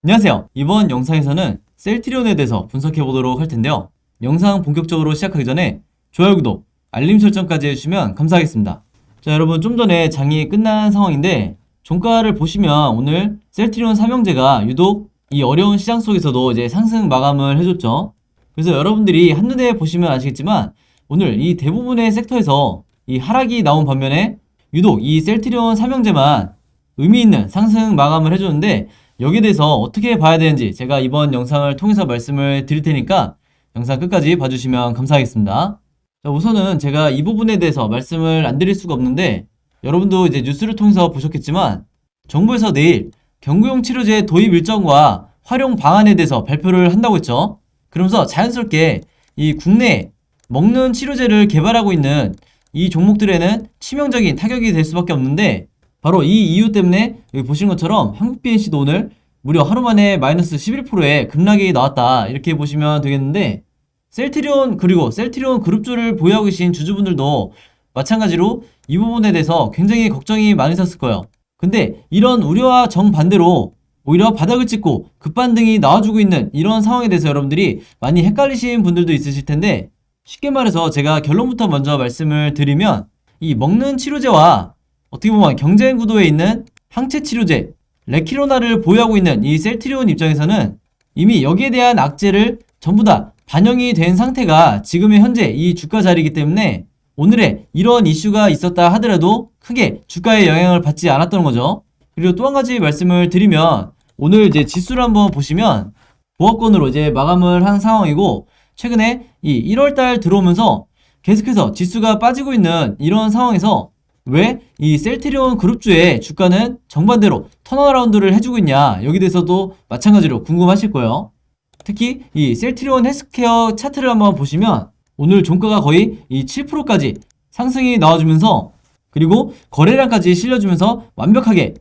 안녕하세요. 이번 영상에서는 셀트리온에 대해서 분석해 보도록 할 텐데요. 영상 본격적으로 시작하기 전에 좋아요, 구독, 알림 설정까지 해주시면 감사하겠습니다. 자, 여러분, 좀 전에 장이 끝난 상황인데 종가를 보시면 오늘 셀트리온 삼형제가 유독 이 어려운 시장 속에서도 이제 상승 마감을 해줬죠. 그래서 여러분들이 한눈에 보시면 아시겠지만 오늘 이 대부분의 섹터에서 이 하락이 나온 반면에 유독 이 셀트리온 삼형제만 의미 있는 상승 마감을 해줬는데, 여기에 대해서 어떻게 봐야 되는지 제가 이번 영상을 통해서 말씀을 드릴 테니까 영상 끝까지 봐주시면 감사하겠습니다. 자, 우선은 제가 이 부분에 대해서 말씀을 안 드릴 수가 없는데, 여러분도 이제 뉴스를 통해서 보셨겠지만 정부에서 내일 경구용 치료제 도입 일정과 활용 방안에 대해서 발표를 한다고 했죠. 그러면서 자연스럽게 이 국내 먹는 치료제를 개발하고 있는 이 종목들에는 치명적인 타격이 될 수밖에 없는데, 바로 이 이유 때문에 여기 보시는 것처럼 한국 BNC도 오늘 무려 하루 만에 마이너스 11%의 급락이 나왔다, 이렇게 보시면 되겠는데, 셀트리온 그리고 셀트리온 그룹주를 보유하고 계신 주주분들도 마찬가지로 이 부분에 대해서 굉장히 걱정이 많으셨을 거예요. 근데 이런 우려와 정반대로 오히려 바닥을 찍고 급반등이 나와주고 있는 이런 상황에 대해서 여러분들이 많이 헷갈리신 분들도 있으실 텐데, 쉽게 말해서 제가 결론부터 먼저 말씀을 드리면, 이 먹는 치료제와 어떻게 보면 경쟁 구도에 있는 항체 치료제 레키로나를 보유하고 있는 이 셀트리온 입장에서는 이미 여기에 대한 악재를 전부 다 반영이 된 상태가 지금의 현재 이 주가 자리이기 때문에 오늘의 이런 이슈가 있었다 하더라도 크게 주가에 영향을 받지 않았던 거죠. 그리고 또 한 가지 말씀을 드리면, 오늘 이제 지수를 한번 보시면 보합권으로 이제 마감을 한 상황이고, 최근에 이 1월달 들어오면서 계속해서 지수가 빠지고 있는 이런 상황에서 왜 이 셀트리온 그룹주의 주가는 정반대로 턴어라운드를 해주고 있냐, 여기 대해서도 마찬가지로 궁금하실 거예요. 특히 이 셀트리온 헬스케어 차트를 한번 보시면 오늘 종가가 거의 이 7%까지 상승이 나와주면서, 그리고 거래량까지 실려주면서 완벽하게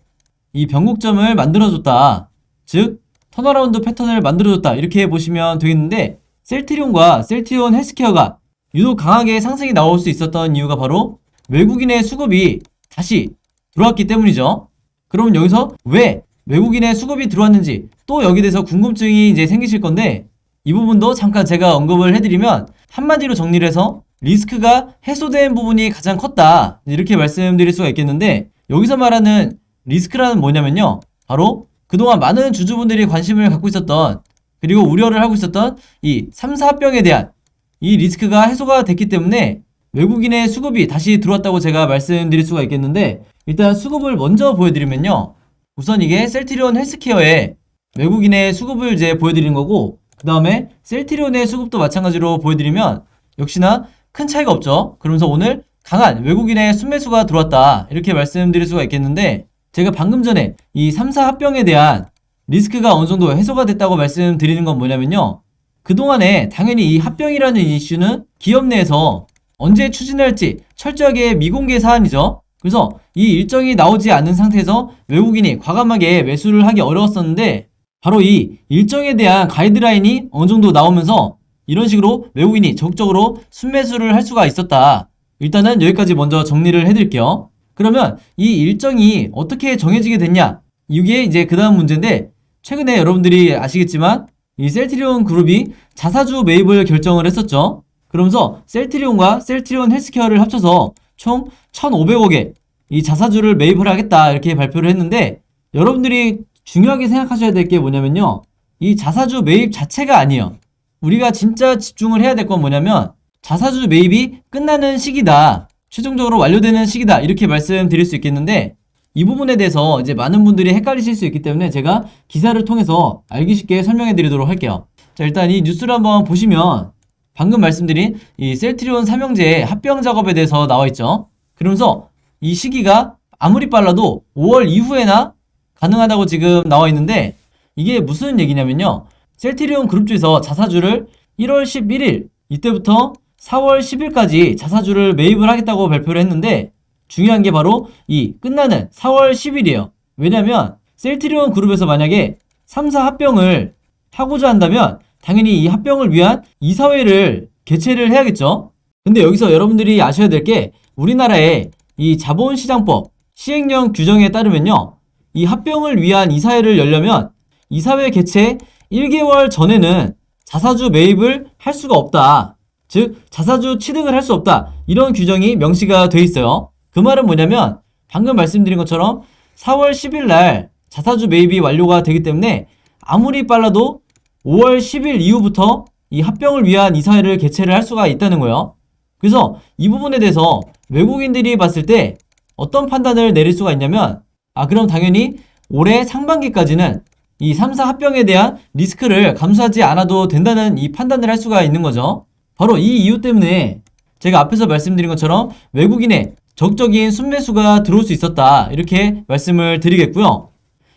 이 변곡점을 만들어줬다, 즉 턴어라운드 패턴을 만들어줬다, 이렇게 보시면 되겠는데, 셀트리온과 셀트리온 헬스케어가 유독 강하게 상승이 나올 수 있었던 이유가 바로 외국인의 수급이 다시 들어왔기 때문이죠. 그럼 여기서 왜 외국인의 수급이 들어왔는지 또 여기에 대해서 궁금증이 이제 생기실 건데, 이 부분도 잠깐 제가 언급을 해드리면 한마디로 정리를 해서 리스크가 해소된 부분이 가장 컸다, 이렇게 말씀드릴 수가 있겠는데, 여기서 말하는 리스크라는 뭐냐면요, 바로 그동안 많은 주주분들이 관심을 갖고 있었던, 그리고 우려를 하고 있었던 이 3사 합병에 대한 이 리스크가 해소가 됐기 때문에 외국인의 수급이 다시 들어왔다고 제가 말씀드릴 수가 있겠는데, 일단 수급을 먼저 보여드리면요, 우선 이게 셀트리온 헬스케어의 외국인의 수급을 이제 보여드리는 거고, 그 다음에 셀트리온의 수급도 마찬가지로 보여드리면 역시나 큰 차이가 없죠. 그러면서 오늘 강한 외국인의 순매수가 들어왔다, 이렇게 말씀드릴 수가 있겠는데, 제가 방금 전에 이 3사 합병에 대한 리스크가 어느 정도 해소가 됐다고 말씀드리는 건 뭐냐면요, 그동안에 당연히 이 합병이라는 이슈는 기업 내에서 언제 추진할지 철저하게 미공개 사안이죠. 그래서 이 일정이 나오지 않는 상태에서 외국인이 과감하게 매수를 하기 어려웠었는데, 바로 이 일정에 대한 가이드라인이 어느 정도 나오면서 이런 식으로 외국인이 적극적으로 순매수를 할 수가 있었다. 일단은 여기까지 먼저 정리를 해드릴게요. 그러면 이 일정이 어떻게 정해지게 됐냐, 이게 이제 그 다음 문제인데, 최근에 여러분들이 아시겠지만 이 셀트리온 그룹이 자사주 매입을 결정을 했었죠. 그러면서 셀트리온과 셀트리온 헬스케어를 합쳐서 총 1,500억의 이 자사주를 매입을 하겠다, 이렇게 발표를 했는데, 여러분들이 중요하게 생각하셔야 될 게 뭐냐면요, 이 자사주 매입 자체가 아니에요. 우리가 진짜 집중을 해야 될 건 뭐냐면 자사주 매입이 끝나는 시기다, 최종적으로 완료되는 시기다, 이렇게 말씀드릴 수 있겠는데, 이 부분에 대해서 이제 많은 분들이 헷갈리실 수 있기 때문에 제가 기사를 통해서 알기 쉽게 설명해 드리도록 할게요. 자, 일단 이 뉴스를 한번 보시면 방금 말씀드린 이 셀트리온 삼형제의 합병 작업에 대해서 나와 있죠. 그러면서 이 시기가 아무리 빨라도 5월 이후에나 가능하다고 지금 나와 있는데, 이게 무슨 얘기냐면요, 셀트리온 그룹주에서 자사주를 1월 11일 이때부터 4월 10일까지 자사주를 매입을 하겠다고 발표를 했는데, 중요한 게 바로 이 끝나는 4월 10일이에요. 왜냐면 셀트리온 그룹에서 만약에 3사 합병을 하고자 한다면 당연히 이 합병을 위한 이사회를 개최를 해야겠죠. 근데 여기서 여러분들이 아셔야 될 게, 우리나라의 이 자본시장법 시행령 규정에 따르면요, 이 합병을 위한 이사회를 열려면 이사회 개최 1개월 전에는 자사주 매입을 할 수가 없다. 즉 자사주 취득을 할 수 없다. 이런 규정이 명시가 돼 있어요. 그 말은 뭐냐면 방금 말씀드린 것처럼 4월 10일 날 자사주 매입이 완료가 되기 때문에 아무리 빨라도 5월 10일 이후부터 이 합병을 위한 이사회를 개최를 할 수가 있다는 거예요. 그래서 이 부분에 대해서 외국인들이 봤을 때 어떤 판단을 내릴 수가 있냐면 그럼 당연히 올해 상반기까지는 이 3사 합병에 대한 리스크를 감수하지 않아도 된다는 이 판단을 할 수가 있는 거죠. 바로 이 이유 때문에 제가 앞에서 말씀드린 것처럼 외국인의 적극적인 순매수가 들어올 수 있었다. 이렇게 말씀을 드리겠고요.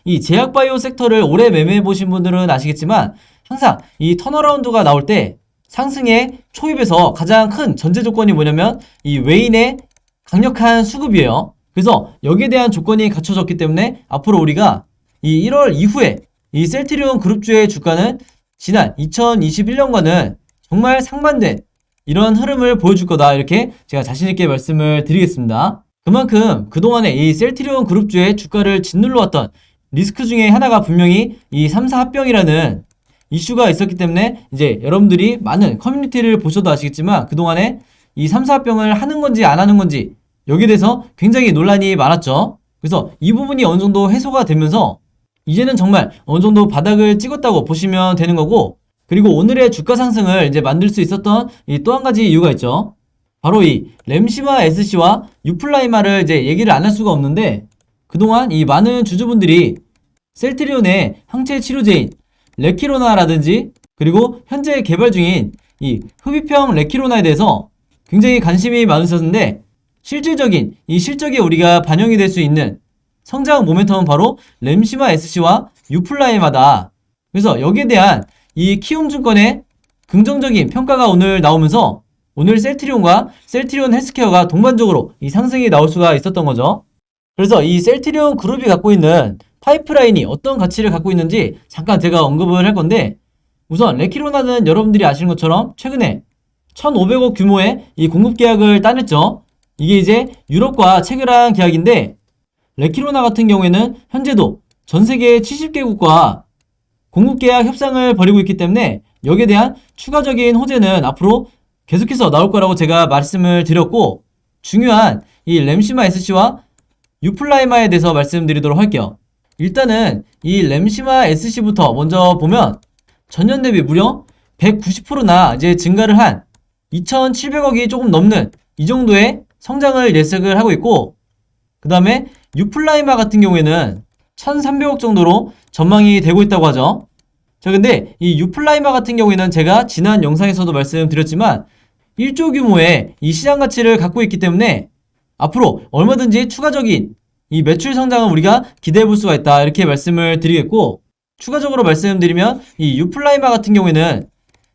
이 제약바이오 섹터를 오래 매매해 보신 분들은 아시겠지만 항상 이 턴어라운드가 나올 때 상승의 초입에서 가장 큰 전제 조건이 뭐냐면 이 외인의 강력한 수급이에요. 그래서 여기에 대한 조건이 갖춰졌기 때문에 앞으로 우리가 이 1월 이후에 이 셀트리온 그룹주의 주가는 지난 2021년과는 정말 상반된 이런 흐름을 보여줄 거다. 이렇게 제가 자신있게 말씀을 드리겠습니다. 그만큼 그동안에 이 셀트리온 그룹주의 주가를 짓눌러 왔던 리스크 중에 하나가 분명히 이 3사 합병이라는 이슈가 있었기 때문에 이제 여러분들이 많은 커뮤니티를 보셔도 아시겠지만 그동안에 이 3사 합병을 하는 건지 안 하는 건지 여기에 대해서 굉장히 논란이 많았죠. 그래서 이 부분이 어느 정도 해소가 되면서 이제는 정말 어느 정도 바닥을 찍었다고 보시면 되는 거고, 그리고 오늘의 주가 상승을 이제 만들 수 있었던 이 또 한 가지 이유가 있죠. 바로 이 램시마 SC와 유플라이마를 이제 얘기를 안 할 수가 없는데 그동안 이 많은 주주분들이 셀트리온의 항체 치료제인 레키로나라든지 그리고 현재 개발 중인 이 흡입형 레키로나에 대해서 굉장히 관심이 많으셨는데 실질적인 이 실적에 우리가 반영이 될 수 있는 성장 모멘텀은 바로 램시마 SC와 유플라이마다. 그래서 여기에 대한 이 키움증권의 긍정적인 평가가 오늘 나오면서 오늘 셀트리온과 셀트리온 헬스케어가 동반적으로 이 상승이 나올 수가 있었던 거죠. 그래서 이 셀트리온 그룹이 갖고 있는 파이프라인이 어떤 가치를 갖고 있는지 잠깐 제가 언급을 할 건데, 우선 레키로나는 여러분들이 아시는 것처럼 최근에 1,500억 규모의 이 공급 계약을 따냈죠. 이게 이제 유럽과 체결한 계약인데 레키로나 같은 경우에는 현재도 전 세계 70개국과 공급계약 협상을 벌이고 있기 때문에 여기에 대한 추가적인 호재는 앞으로 계속해서 나올 거라고 제가 말씀을 드렸고, 중요한 이 램시마 SC와 유플라이마에 대해서 말씀드리도록 할게요. 일단은 이 램시마 SC부터 먼저 보면 전년 대비 무려 190%나 이제 증가를 한 2,700억이 조금 넘는 이 정도의 성장을 예측을 하고 있고, 그 다음에 유플라이마 같은 경우에는 1,300억 정도로 전망이 되고 있다고 하죠. 자, 근데 이 유플라이마 같은 경우에는 제가 지난 영상에서도 말씀드렸지만 1조 규모의 이 시장 가치를 갖고 있기 때문에 앞으로 얼마든지 추가적인 이 매출 성장을 우리가 기대해 볼 수가 있다. 이렇게 말씀을 드리겠고, 추가적으로 말씀드리면 이 유플라이마 같은 경우에는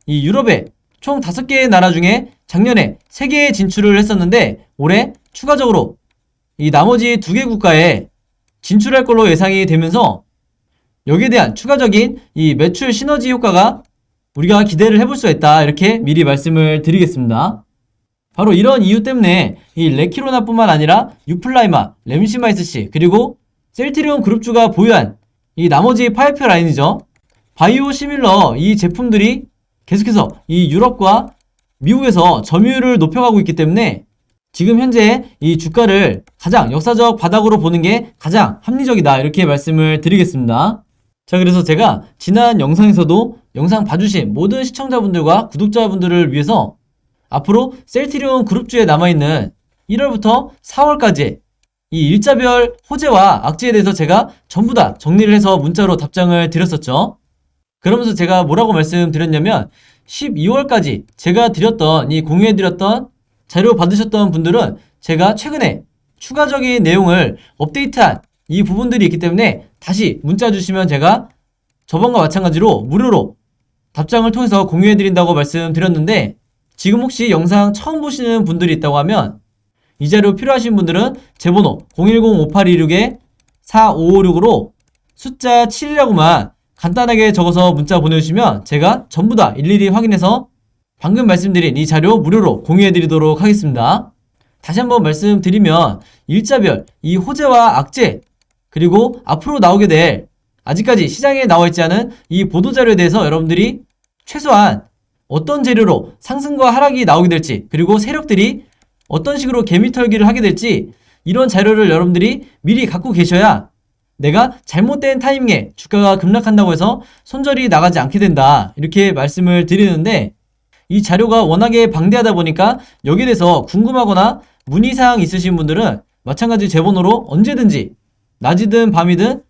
이 유럽의 총 5개의 나라 중에 작년에 3개의 진출을 했었는데 올해 추가적으로 이 나머지 2개 국가에 진출할 걸로 예상이 되면서 여기에 대한 추가적인 이 매출 시너지 효과가 우리가 기대를 해볼 수가 있다. 이렇게 미리 말씀을 드리겠습니다. 바로 이런 이유 때문에 이 레키로나뿐만 아니라 유플라이마, 램시마 SC 그리고 셀트리온 그룹주가 보유한 이 나머지 파이프라인이죠. 바이오 시밀러 이 제품들이 계속해서 이 유럽과 미국에서 점유율을 높여가고 있기 때문에 지금 현재 이 주가를 가장 역사적 바닥으로 보는 게 가장 합리적이다. 이렇게 말씀을 드리겠습니다. 자, 그래서 제가 지난 영상에서도 영상 봐주신 모든 시청자분들과 구독자분들을 위해서 앞으로 셀트리온 그룹주에 남아있는 1월부터 4월까지 이 일자별 호재와 악재에 대해서 제가 전부 다 정리를 해서 문자로 답장을 드렸었죠. 그러면서 제가 뭐라고 말씀드렸냐면 12월까지 제가 드렸던 이 공유해드렸던 자료 받으셨던 분들은 제가 최근에 추가적인 내용을 업데이트한 이 부분들이 있기 때문에 다시 문자 주시면 제가 저번과 마찬가지로 무료로 답장을 통해서 공유해드린다고 말씀드렸는데, 지금 혹시 영상 처음 보시는 분들이 있다고 하면 이 자료 필요하신 분들은 제 번호 010-5826-4556으로 숫자 7이라고만 간단하게 적어서 문자 보내주시면 제가 전부 다 일일이 확인해서 방금 말씀드린 이 자료 무료로 공유해드리도록 하겠습니다. 다시 한번 말씀드리면 일자별 이 호재와 악재 그리고 앞으로 나오게 될 아직까지 시장에 나와 있지 않은 이 보도자료에 대해서 여러분들이 최소한 어떤 재료로 상승과 하락이 나오게 될지, 그리고 세력들이 어떤 식으로 개미털기를 하게 될지, 이런 자료를 여러분들이 미리 갖고 계셔야 내가 잘못된 타이밍에 주가가 급락한다고 해서 손절이 나가지 않게 된다, 이렇게 말씀을 드리는데, 이 자료가 워낙에 방대하다 보니까 여기에 대해서 궁금하거나 문의사항 있으신 분들은 마찬가지 제 번호로 언제든지 낮이든 밤이든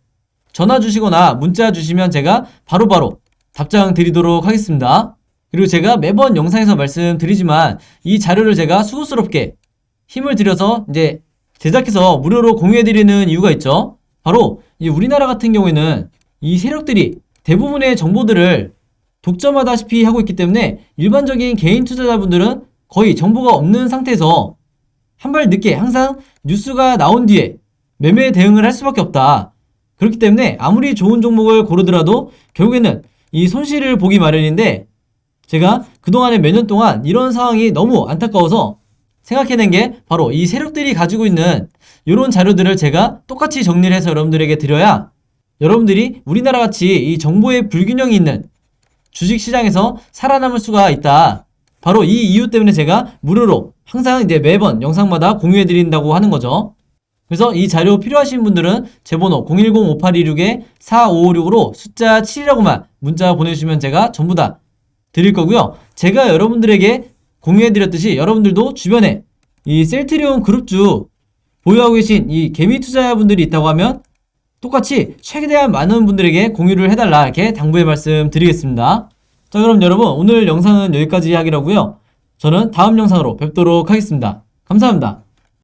전화 주시거나 문자 주시면 제가 바로바로 답장 드리도록 하겠습니다. 그리고 제가 매번 영상에서 말씀드리지만 이 자료를 제가 수고스럽게 힘을 들여서 이제 제작해서 무료로 공유해드리는 이유가 있죠. 바로 이 우리나라 같은 경우에는 이 세력들이 대부분의 정보들을 독점하다시피 하고 있기 때문에 일반적인 개인 투자자분들은 거의 정보가 없는 상태에서 한 발 늦게 항상 뉴스가 나온 뒤에 매매 대응을 할 수밖에 없다. 그렇기 때문에 아무리 좋은 종목을 고르더라도 결국에는 이 손실을 보기 마련인데, 제가 그동안에 몇 년 동안 이런 상황이 너무 안타까워서 생각해낸 게 바로 이 세력들이 가지고 있는 이런 자료들을 제가 똑같이 정리를 해서 여러분들에게 드려야 여러분들이 우리나라 같이 이 정보의 불균형이 있는 주식시장에서 살아남을 수가 있다. 바로 이 이유 때문에 제가 무료로 항상 이제 매번 영상마다 공유해드린다고 하는 거죠. 그래서 이 자료 필요하신 분들은 제 번호 010-5826-4556으로 숫자 7이라고만 문자 보내주시면 제가 전부 다 드릴 거고요. 제가 여러분들에게 공유해드렸듯이 여러분들도 주변에 이 셀트리온 그룹주 보유하고 계신 이 개미 투자자분들이 있다고 하면 똑같이 최대한 많은 분들에게 공유를 해달라, 이렇게 당부의 말씀 드리겠습니다. 자, 그럼 여러분 오늘 영상은 여기까지 하기로 하고요. 저는 다음 영상으로 뵙도록 하겠습니다. 감사합니다.